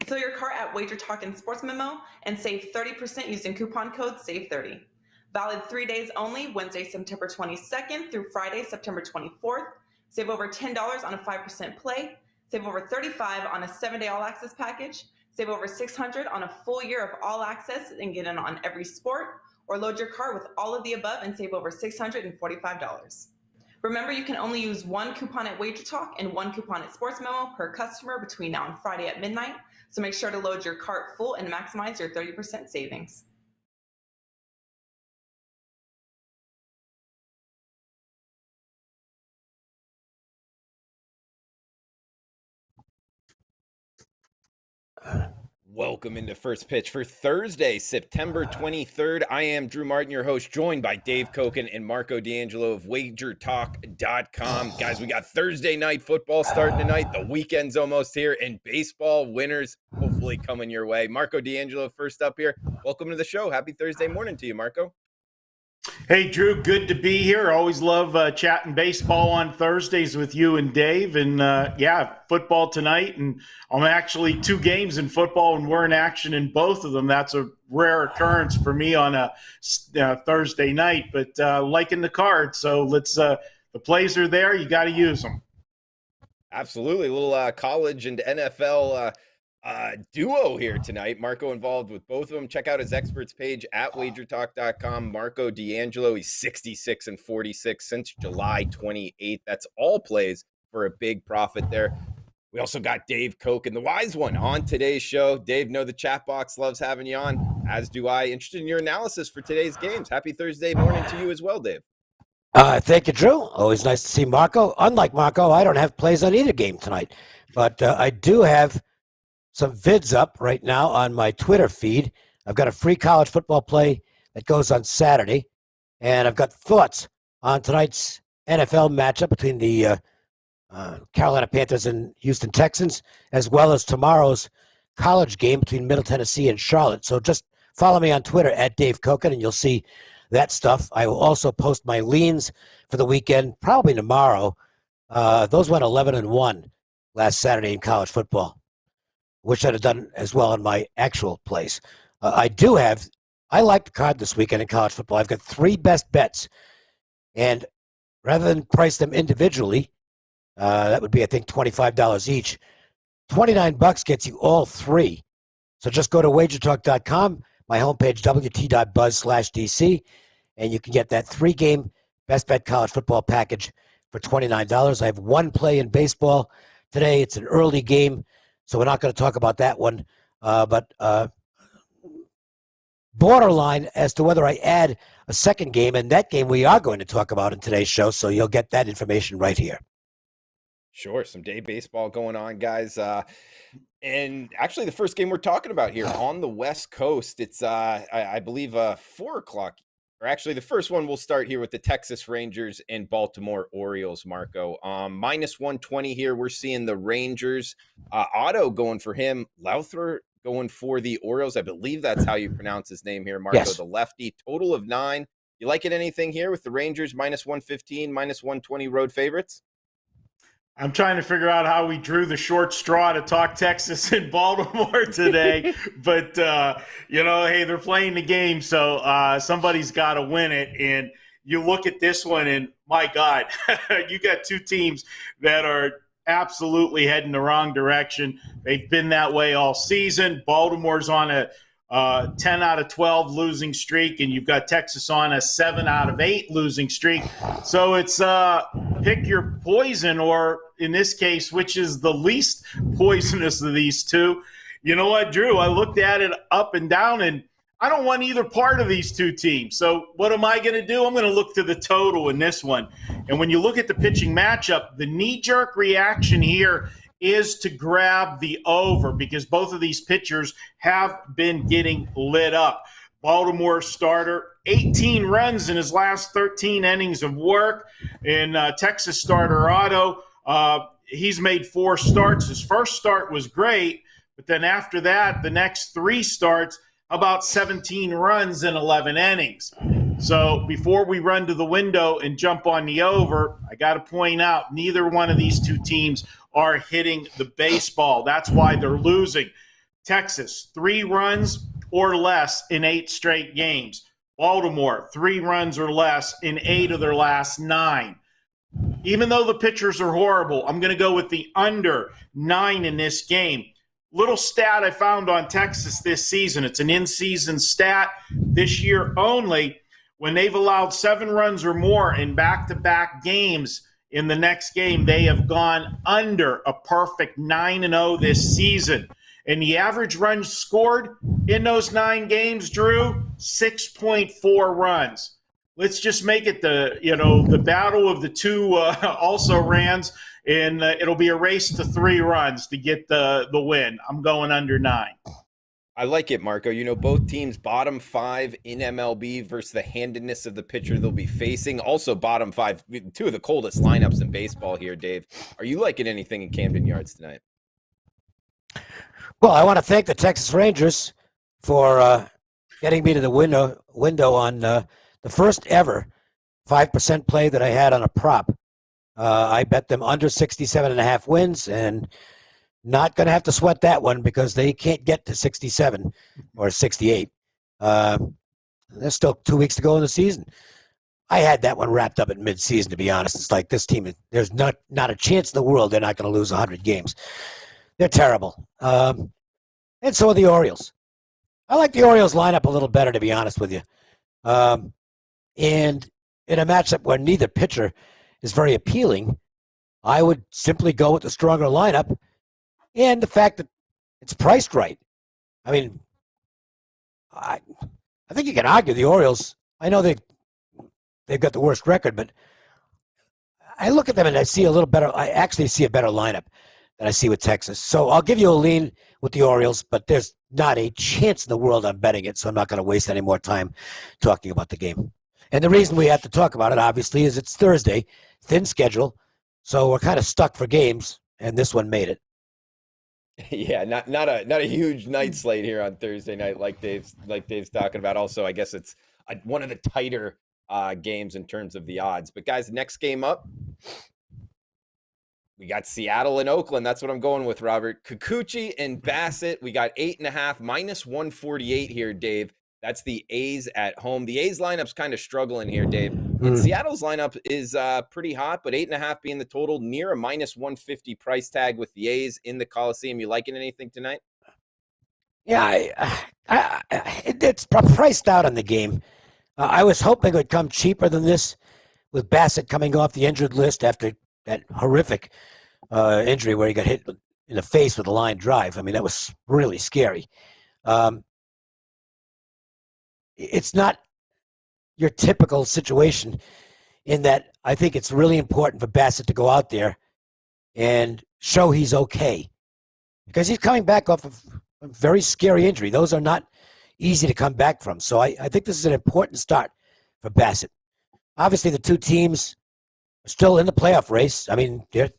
Fill your cart at WagerTalk and Sports Memo and save 30% using coupon code SAVE30. Valid 3 days only, Wednesday, September 22nd through Friday, September 24th. Save over $10 on a 5% play. Save over $35 on a 7-day all-access package. Save over $600 on a full year of all-access and get in on every sport. Or load your cart with all of the above and save over $645. Remember, you can only use one coupon at WagerTalk and one coupon at Sports Memo per customer between now and Friday at midnight. So make sure to load your cart full and maximize your 30% savings. Welcome into First Pitch for Thursday, September 23rd. I am Drew Martin, your host, joined by Dave Cokin and Marco D'Angelo of WagerTalk.com. Guys, we got Thursday night football starting tonight. The weekend's almost here, and baseball winners hopefully coming your way. Marco D'Angelo first up here. Welcome to the show. Happy Thursday morning to you, Marco. Hey, Drew, good to be here. Always love chatting baseball on Thursdays with you and Dave. And, football tonight. And I'm actually 2 games in football, and we're in action in both of them. That's a rare occurrence for me on a Thursday night. But liking the card, so let's the plays are there. You got to use them. Absolutely. A little college and NFL duo here tonight. Marco involved with both of them. Check out his experts page at wagertalk.com. Marco D'Angelo, he's 66-46 since July 28th. That's all plays for a big profit there. We also got Dave Cokin, the wise one, on today's show. Dave, know the chat box loves having you on, as do I. Interested in your analysis for today's games. Happy Thursday morning to you as well, Dave. Thank you, Drew. Always nice to see Marco. Unlike Marco, I don't have plays on either game tonight, but I do have some vids up right now on my Twitter feed. I've got a free college football play that goes on Saturday, and I've got thoughts on tonight's NFL matchup between the Carolina Panthers and Houston Texans, as well as tomorrow's college game between Middle Tennessee and Charlotte. So just follow me on Twitter at Dave Cokin, and you'll see that stuff. I will also post my leans for the weekend, probably tomorrow. Those went 11-1 last Saturday in college football. Wish I'd have done as well in my actual place. I like the card this weekend in college football. I've got 3 best bets, and rather than price them individually, that would be, I think, $25 each. $29 gets you all 3. So just go to wagertalk.com, my homepage, wt.buzz/DC, and you can get that 3-game best bet college football package for $29. I have 1 play in baseball today. It's an early game, so we're not going to talk about that one. But borderline as to whether I add a second game, and that game we are going to talk about in today's show, so you'll get that information right here. Sure, some day baseball going on, guys. And actually, the first game we're talking about here on the West Coast, it's, I believe, 4 o'clock. Or actually, the first one will start here with the Texas Rangers and Baltimore Orioles, Marco. Minus 120 here. We're seeing the Rangers. Otto going for him. Lowther going for the Orioles. I believe that's how you pronounce his name here, Marco. Yes. The lefty. Total of 9. You like it anything here with the Rangers minus 115, minus 120 road favorites? I'm trying to figure out how we drew the short straw to talk Texas and Baltimore today. But, hey, they're playing the game, so somebody's got to win it. And you look at this one, and, my God, you got 2 teams that are absolutely heading the wrong direction. They've been that way all season. Baltimore's on a 10 out of 12 losing streak, and you've got Texas on a 7 out of 8 losing streak. So it's pick your poison, or in this case, which is the least poisonous of these 2. You know what, Drew? I looked at it up and down, and I don't want either part of these 2 teams. So what am I going to do? I'm going to look to the total in this one. And when you look at the pitching matchup, the knee-jerk reaction here is to grab the over, because both of these pitchers have been getting lit up. Baltimore starter, 18 runs in his last 13 innings of work. And Texas starter Otto, he's made 4 starts. His first start was great, but then after that, the next 3 starts, about 17 runs in 11 innings. So before we run to the window and jump on the over, I got to point out neither one of these 2 teams are hitting the baseball. That's why they're losing. Texas, 3 runs or less in 8 straight games. Baltimore, 3 runs or less in 8 of their last 9. Even though the pitchers are horrible, I'm going to go with the under 9 in this game. Little stat I found on Texas this season. It's an in-season stat this year only. When they've allowed 7 runs or more in back-to-back games, in the next game, they have gone under a perfect 9-0 this season. And the average runs scored in those 9 games, Drew, 6.4 runs. Let's just make it the battle of the two also-rans, and it'll be a race to 3 runs to get the win. I'm going under 9. I like it, Marco. Both teams bottom 5 in MLB versus the handedness of the pitcher they'll be facing. Also bottom 5, 2 of the coldest lineups in baseball here, Dave. Are you liking anything in Camden Yards tonight? Well, I want to thank the Texas Rangers for getting me to the window on the first ever 5% play that I had on a prop. I bet them under 67.5 wins, and not going to have to sweat that one because they can't get to 67 or 68. There's still 2 weeks to go in the season. I had that one wrapped up at midseason, to be honest. It's like this team, there's not a chance in the world they're not going to lose 100 games. They're terrible. And so are the Orioles. I like the Orioles lineup a little better, to be honest with you. And in a matchup where neither pitcher is very appealing, I would simply go with the stronger lineup and the fact that it's priced right. I mean, I think you can argue the Orioles. I know they've got the worst record, but I look at them and I see a little better. I actually see a better lineup than I see with Texas. So I'll give you a lean with the Orioles, but there's not a chance in the world I'm betting it, so I'm not going to waste any more time talking about the game. And the reason we have to talk about it, obviously, is it's Thursday, thin schedule, so we're kind of stuck for games, and this one made it. Yeah, not a huge night slate here on Thursday night, like Dave's talking about. Also, I guess it's one of the tighter games in terms of the odds. But guys, next game up, we got Seattle and Oakland. That's what I'm going with, Robert. Kikuchi and Bassett. We got 8.5 minus 148 here, Dave. That's the A's at home. The A's lineup's kind of struggling here, Dave. And Seattle's lineup is pretty hot, but 8.5 being the total, near a minus 150 price tag with the A's in the Coliseum. You liking anything tonight? Yeah, it's priced out on the game. I was hoping it would come cheaper than this, with Bassett coming off the injured list after that horrific injury where he got hit in the face with a line drive. I mean, that was really scary. It's not your typical situation in that I think it's really important for Bassett to go out there and show he's okay, because he's coming back off of a very scary injury. Those are not easy to come back from. So I think this is an important start for Bassett. Obviously, the two teams are still in the playoff race. I mean, there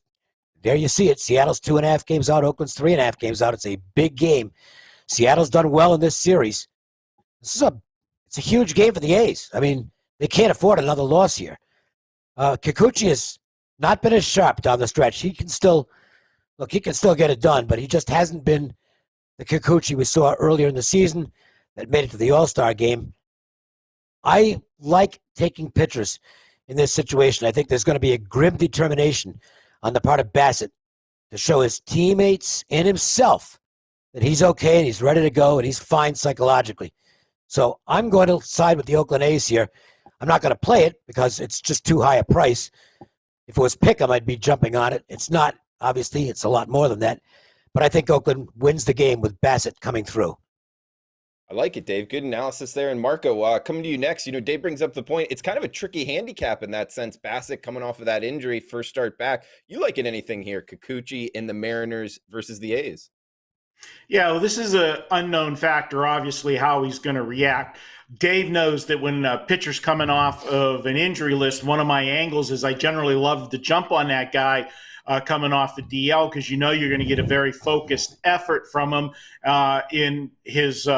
you see it. Seattle's 2.5 games out. Oakland's 3.5 games out. It's a big game. Seattle's done well in this series. It's a huge game for the A's. I mean, they can't afford another loss here. Kikuchi has not been as sharp down the stretch. He can still get it done, but he just hasn't been the Kikuchi we saw earlier in the season that made it to the All-Star game. I like taking pitchers in this situation. I think there's going to be a grim determination on the part of Bassett to show his teammates and himself that he's okay and he's ready to go and he's fine psychologically. So I'm going to side with the Oakland A's here. I'm not going to play it because it's just too high a price. If it was pick'em, I'd be jumping on it. It's not. Obviously, it's a lot more than that. But I think Oakland wins the game with Bassett coming through. I like it, Dave. Good analysis there. And Marco, coming to you next. Dave brings up the point. It's kind of a tricky handicap in that sense. Bassett coming off of that injury, first start back. You liking anything here? Kikuchi and the Mariners versus the A's. Yeah, well, this is an unknown factor, obviously, how he's going to react. Dave knows that when a pitcher's coming off of an injury list, one of my angles is I generally love to jump on that guy coming off the DL, because you're going to get a very focused effort from him in his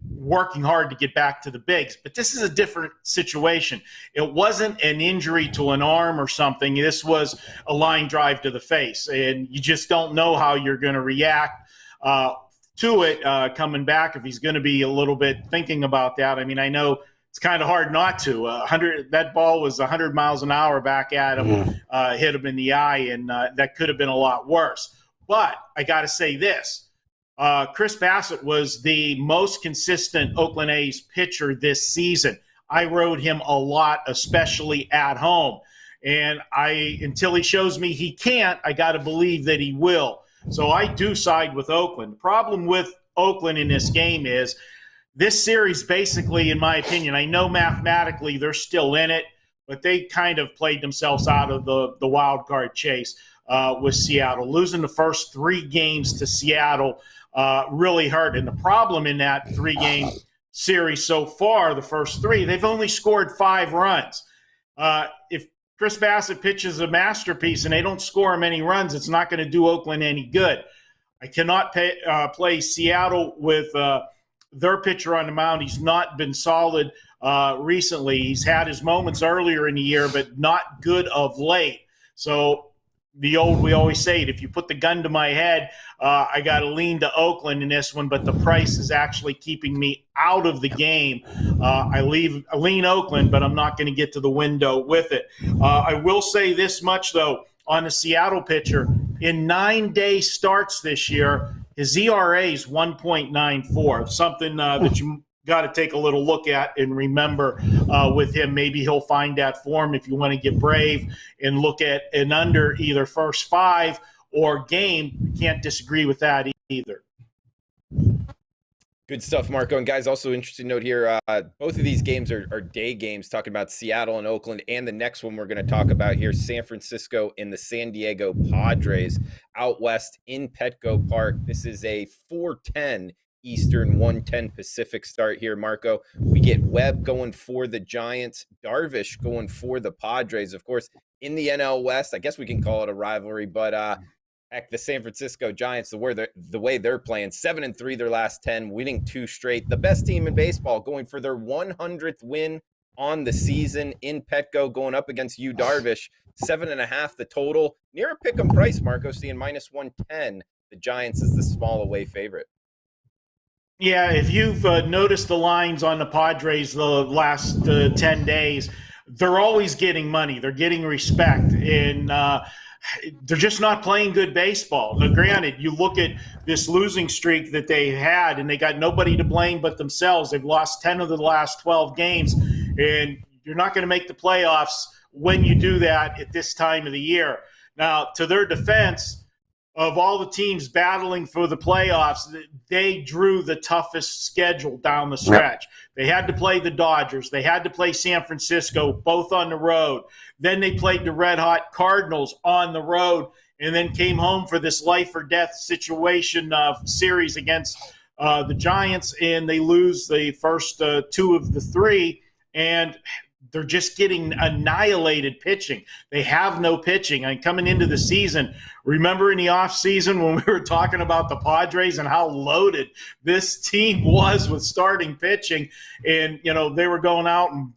working hard to get back to the bigs. But this is a different situation. It wasn't an injury to an arm or something. This was a line drive to the face, and you just don't know how you're going to react to it coming back if he's going to be a little bit thinking about that. I mean, I know it's kind of hard not to. That ball was 100 miles an hour back at him, hit him in the eye, and that could have been a lot worse. But I got to say this. Chris Bassett was the most consistent Oakland A's pitcher this season. I rode him a lot, especially at home. And until he shows me he can't, I got to believe that he will. So I do side with Oakland. The problem with Oakland in this game is this series basically, in my opinion, I know mathematically they're still in it, but they kind of played themselves out of the wild card chase with Seattle. Losing the first 3 games to Seattle really hurt. And the problem in that 3-game series so far, the first 3, they've only scored 5 runs. If Chris Bassett pitches a masterpiece and they don't score him any runs, it's not going to do Oakland any good. I cannot play Seattle with their pitcher on the mound. He's not been solid recently. He's had his moments earlier in the year, but not good of late. So we always say it, if you put the gun to my head, I got to lean to Oakland in this one, but the price is actually keeping me out of the game. I lean Oakland, but I'm not going to get to the window with it. I will say this much, though, on the Seattle pitcher. In 9-day starts this year, his ERA is 1.94, something that you got to take a little look at and remember with him. Maybe he'll find that form if you want to get brave and look at an under either first 5 or game. Can't disagree with that either. Good stuff, Marco. And guys, also interesting note here, both of these games are day games, talking about Seattle and Oakland, and the next one we're going to talk about here, San Francisco and the San Diego Padres out west in Petco Park. This is a 4:10 Eastern, 1:10 Pacific start here, Marco. We get Webb going for the Giants, Darvish going for the Padres. Of course, in the NL West, I guess we can call it a rivalry, but heck, the San Francisco Giants, the way they're playing, 7-3 their last 10, winning 2 straight. The best team in baseball, going for their 100th win on the season in Petco, going up against you, Darvish. 7.5 the total. Near a pick'em price, Marco, seeing -110. The Giants is the small away favorite. Yeah, if you've noticed the lines on the Padres the last 10 days, they're always getting money. They're getting respect, and they're just not playing good baseball. Now, granted, you look at this losing streak that they had, and they got nobody to blame but themselves. They've lost 10 of the last 12 games, and you're not going to make the playoffs when you do that at this time of the year. Now, to their defense, of all the teams battling for the playoffs, they drew the toughest schedule down the stretch. They had to play the Dodgers. They had to play San Francisco, both on the road. Then they played the red-hot Cardinals on the road, and then came home for this life-or-death situation series against the Giants, and they lose the first 2 of the 3, and they're just getting annihilated pitching. They have no pitching. And coming into the season, remember in the offseason when we were talking about the Padres and how loaded this team was with starting pitching, and, they were going out and,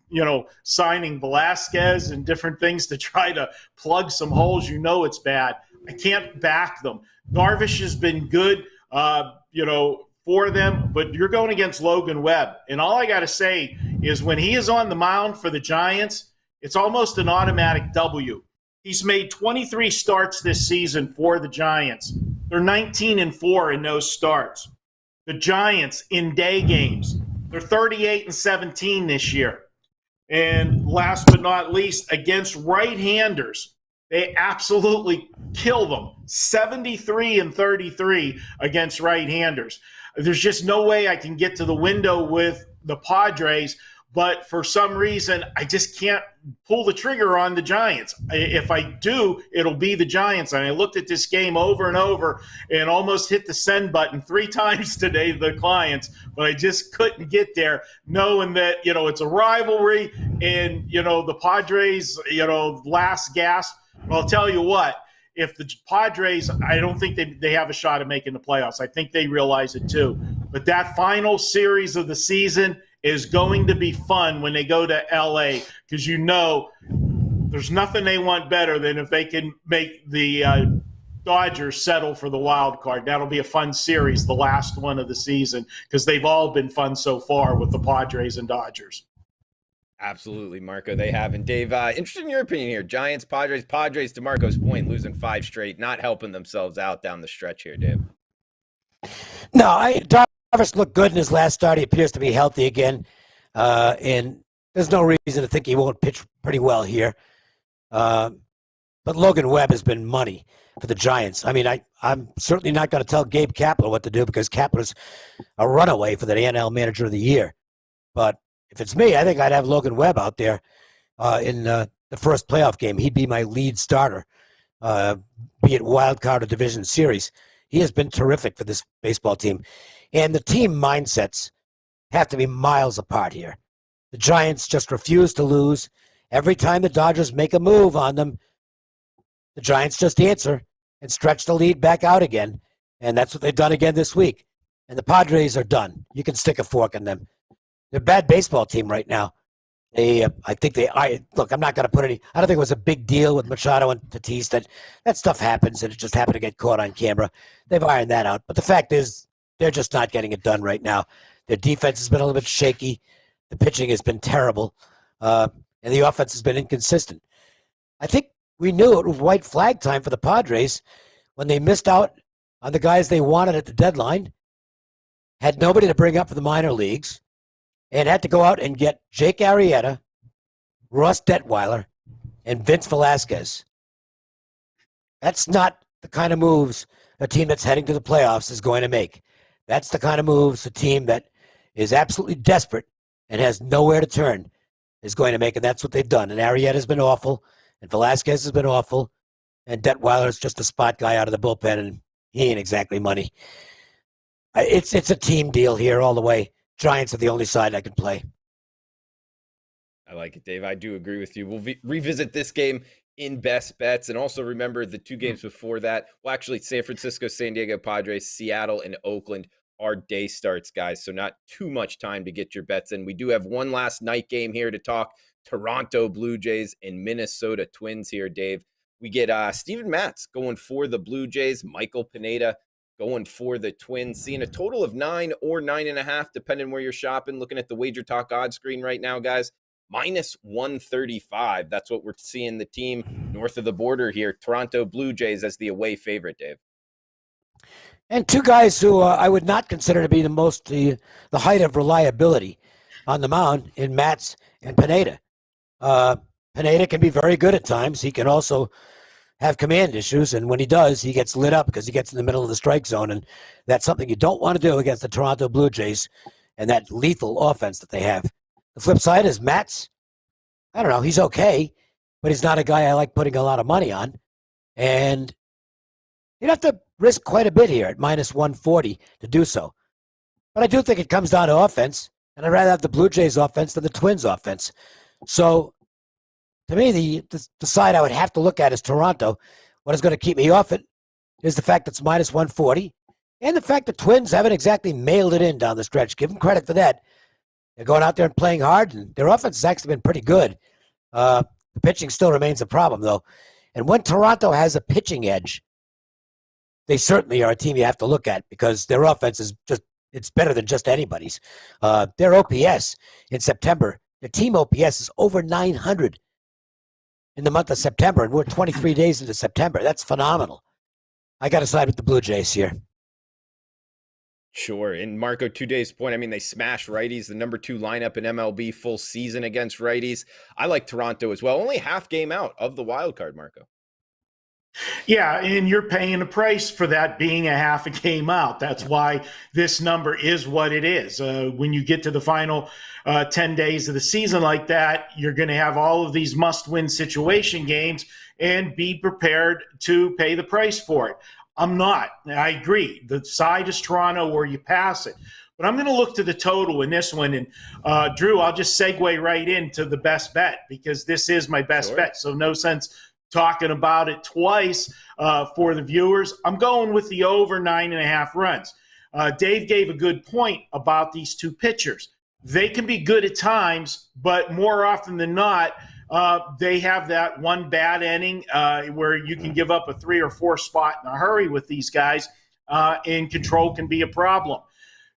signing Velasquez and different things to try to plug some holes. It's bad. I can't back them. Darvish has been good, for them, but you're going against Logan Webb. And all I got to say is when he is on the mound for the Giants, it's almost an automatic W. He's made 23 starts this season for the Giants. They're 19-4 in those starts. The Giants in day games, they're 38-17 this year. And last but not least, against right-handers, they absolutely kill them. 73-33 against right-handers. There's just no way I can get to the window with the Padres, but for some reason, I just can't pull the trigger on the Giants. If I do, it'll be the Giants. And I looked at this game over and over and almost hit the send button 3 times today to the clients, but I just couldn't get there, knowing that, it's a rivalry and, the Padres, last gasp. Well, I'll tell you what. If the Padres, I don't think they have a shot at making the playoffs. I think they realize it too. But that final series of the season is going to be fun when they go to L.A. because there's nothing they want better than if they can make the Dodgers settle for the wild card. That'll be a fun series, the last one of the season, because they've all been fun so far with the Padres and Dodgers. Absolutely, Marco. They have. And Dave, interested in your opinion here. Giants, Padres, to Marco's point, losing 5 straight, not helping themselves out down the stretch here, Dave. No, Darvish looked good in his last start. He appears to be healthy again. And there's no reason to think he won't pitch pretty well here. But Logan Webb has been money for the Giants. I mean, I'm certainly not going to tell Gabe Kapler what to do because Kapler's a runaway for the NL Manager of the Year. But if it's me, I think I'd have Logan Webb out there in the first playoff game. He'd be my lead starter, be it wild card or division series. He has been terrific for this baseball team. And the team mindsets have to be miles apart here. The Giants just refuse to lose. Every time the Dodgers make a move on them, the Giants just answer and stretch the lead back out again. And that's what they've done again this week. And the Padres are done. You can stick a fork in them. They're a bad baseball team right now. I'm not going to put any, I don't think it was a big deal with Machado and Tatis. That stuff happens, and it just happened to get caught on camera. They've ironed that out. But the fact is, they're just not getting it done right now. Their defense has been a little bit shaky. The pitching has been terrible. And the offense has been inconsistent. I think we knew it was white flag time for the Padres when they missed out on the guys they wanted at the deadline, had nobody to bring up for the minor leagues, and had to go out and get Jake Arrieta, Ross Detweiler, and Vince Velasquez. That's not the kind of moves a team that's heading to the playoffs is going to make. That's the kind of moves a team that is absolutely desperate and has nowhere to turn is going to make, and that's what they've done. And Arrieta's been awful, and Velasquez has been awful, and Detweiler's just a spot guy out of the bullpen, and he ain't exactly money. It's a team deal here all the way. Giants are the only side I can play. I like it, Dave. I do agree with you. We'll revisit this game in best bets, and also remember the 2 games before that. Well, actually, San Francisco, San Diego Padres, Seattle, and Oakland are day starts, guys. So not too much time to get your bets in. We do have one last night game here to talk. Toronto Blue Jays and Minnesota Twins here, Dave. We get Steven Matz going for the Blue Jays, Michael Pineda going for the Twins, seeing a total of 9 or 9.5, depending where you're shopping. Looking at the Wager Talk odds screen right now, guys, minus 135. That's what we're seeing the team north of the border here. Toronto Blue Jays as the away favorite, Dave. And 2 guys who I would not consider to be the height of reliability on the mound in Matz and Pineda. Pineda can be very good at times. He can also have command issues, and when he does, he gets lit up because he gets in the middle of the strike zone, and that's something you don't want to do against the Toronto Blue Jays and that lethal offense that they have. The flip side is Matz. I don't know. He's okay, but he's not a guy I like putting a lot of money on, and you'd have to risk quite a bit here at minus 140 to do so. But I do think it comes down to offense, and I'd rather have the Blue Jays offense than the Twins offense. So to me, the side I would have to look at is Toronto. What is going to keep me off it is the fact that it's minus 140 and the fact that Twins haven't exactly mailed it in down the stretch. Give them credit for that. They're going out there and playing hard, and their offense has actually been pretty good. The pitching still remains a problem, though. And when Toronto has a pitching edge, they certainly are a team you have to look at because their offense is it's better than just anybody's. Their OPS in September, their team OPS is over 900 in the month of September, and we're 23 days into September. That's phenomenal. I got to side with the Blue Jays here. Sure. And Marco, 2 days point, I mean, they smashed righties, the number 2 lineup in MLB full season against righties. I like Toronto as well. Only half game out of the wild card, Marco. Yeah, and you're paying a price for that being a half a game out. That's why this number is what it is. When you get to the final 10 days of the season like that, you're going to have all of these must-win situation games and be prepared to pay the price for it. I'm not. I agree. The side is Toronto where you pass it. But I'm going to look to the total in this one. And, Drew, I'll just segue right into the best bet because this is my best bet. So no sense talking about it twice for the viewers. I'm going with the over 9.5 runs. Dave gave a good point about these 2 pitchers. They can be good at times, but more often than not, They have that one bad inning where you can give up a 3 or 4 spot in a hurry with these guys, and control can be a problem.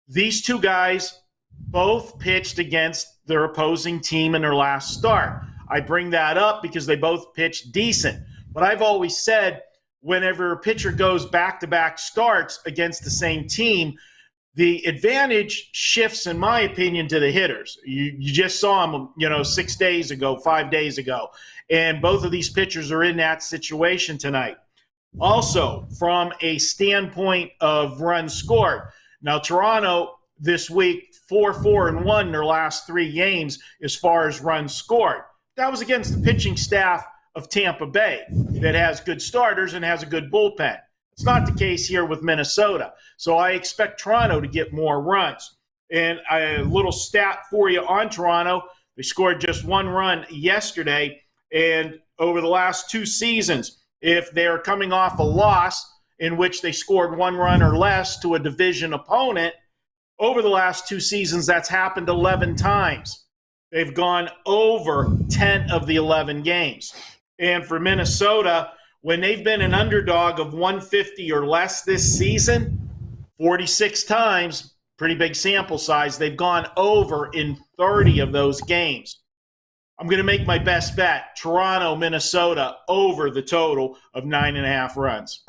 These two guys both pitched against their opposing team in their last start. I bring that up because they both pitched decent. But I've always said whenever a pitcher goes back-to-back starts against the same team, the advantage shifts, in my opinion, to the hitters. You just saw them, 6 days ago, 5 days ago. And both of these pitchers are in that situation tonight. Also, from a standpoint of runs scored, now Toronto this week, 4-4-1 in their last 3 games as far as runs scored. That was against the pitching staff of Tampa Bay that has good starters and has a good bullpen. It's not the case here with Minnesota. So I expect Toronto to get more runs. And a little stat for you on Toronto, they scored just 1 run yesterday. And over the last 2 seasons, if they're coming off a loss in which they scored 1 run or less to a division opponent, over the last 2 seasons, that's happened 11 times. They've gone over 10 of the 11 games. And for Minnesota, when they've been an underdog of 150 or less this season, 46 times, pretty big sample size, they've gone over in 30 of those games. I'm going to make my best bet, Toronto, Minnesota, over the total of 9.5 runs.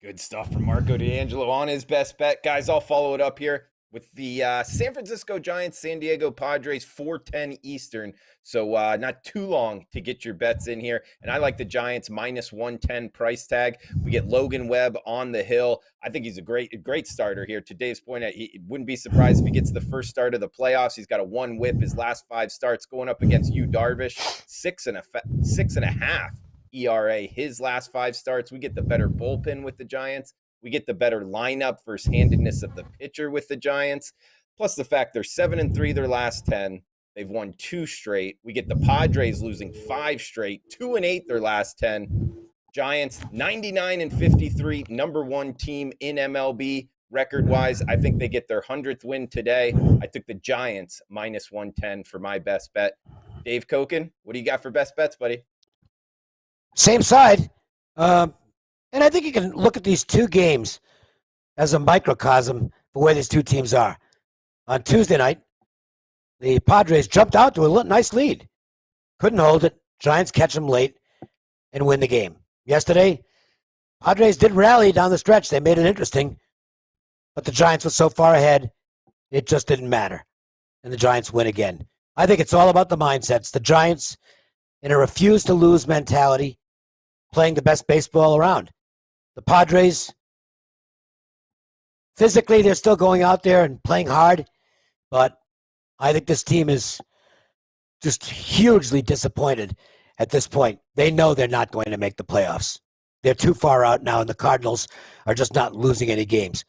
Good stuff from Marco D'Angelo on his best bet. Guys, I'll follow it up here with the San Francisco Giants, San Diego Padres, 4:10 Eastern. So not too long to get your bets in here. And I like the Giants -110 price tag. We get Logan Webb on the hill. I think he's a great starter here. To Dave's point, he wouldn't be surprised if he gets the first start of the playoffs. He's got a 1 whip his last 5 starts going up against Yu Darvish, 6.5 ERA his last 5 starts. We get the better bullpen with the Giants. We get the better lineup versus handedness of the pitcher with the Giants. Plus the fact they're 7-3 their last 10. They've won 2 straight. We get the Padres losing 5 straight, 2-8 their last 10. Giants 99-53, number 1 team in MLB record-wise. I think they get their 100th win today. I took the Giants -110 for my best bet. Dave Cokin, what do you got for best bets, buddy? Same side. And I think you can look at these 2 games as a microcosm for where these 2 teams are. On Tuesday night, the Padres jumped out to a nice lead. Couldn't hold it. Giants catch them late and win the game. Yesterday, Padres did rally down the stretch. They made it interesting. But the Giants were so far ahead, it just didn't matter. And the Giants win again. I think it's all about the mindsets. The Giants, in a refuse-to-lose mentality, playing the best baseball around. The Padres, physically, they're still going out there and playing hard, but I think this team is just hugely disappointed at this point. They know they're not going to make the playoffs. They're too far out now, and the Cardinals are just not losing any games.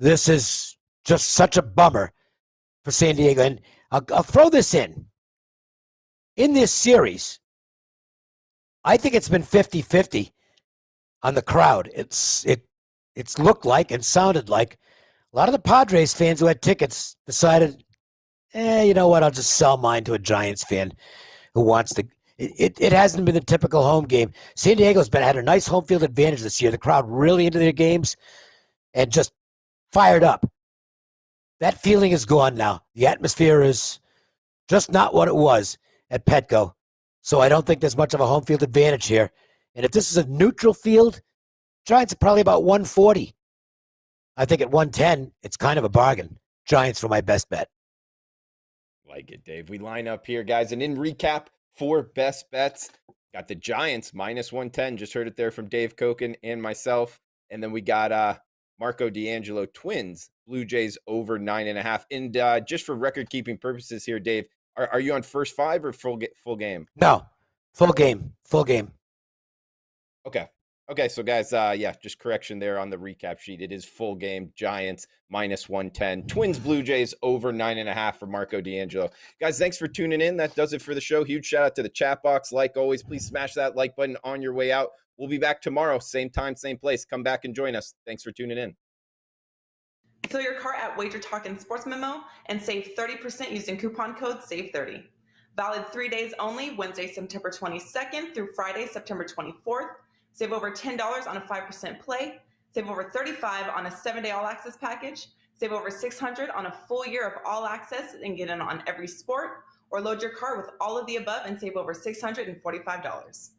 This is just such a bummer for San Diego. And I'll throw this in. In this series, I think it's been 50-50 on the crowd. It's looked like and sounded like a lot of the Padres fans who had tickets decided, you know what, I'll just sell mine to a Giants fan who wants to. It hasn't been the typical home game. San Diego's had a nice home field advantage this year. The crowd really into their games and just fired up. That feeling is gone now. The atmosphere is just not what it was at Petco. So I don't think there's much of a home field advantage here. And if this is a neutral field, Giants are probably about 140. I think at 110, it's kind of a bargain. Giants for my best bet. Like it, Dave. We line up here, guys. And in recap for best bets, got the Giants -110. Just heard it there from Dave Cokin and myself. And then we got Marco D'Angelo, Twins, Blue Jays over 9.5. And just for record-keeping purposes here, Dave, are you on first 5 or full game? No, full game. Okay. So guys, just correction there on the recap sheet. It is full game. Giants -110. Twins, Blue Jays over 9.5 for Marco D'Angelo. Guys, thanks for tuning in. That does it for the show. Huge shout out to the chat box. Like always, please smash that like button on your way out. We'll be back tomorrow, same time, same place. Come back and join us. Thanks for tuning in. Fill your cart at WagerTalk and Sports Memo and save 30% using coupon code SAVE30. Valid 3 days only, Wednesday, September 22nd through Friday, September 24th. Save over $10 on a 5% play. Save over $35 on a 7-day all-access package. Save over $600 on a full year of all-access and get in on every sport. Or load your cart with all of the above and save over $645.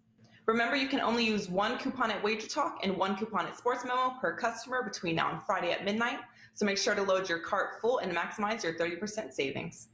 Remember, you can only use one coupon at WagerTalk and one coupon at Sports Memo per customer between now and Friday at midnight. So make sure to load your cart full and maximize your 30% savings.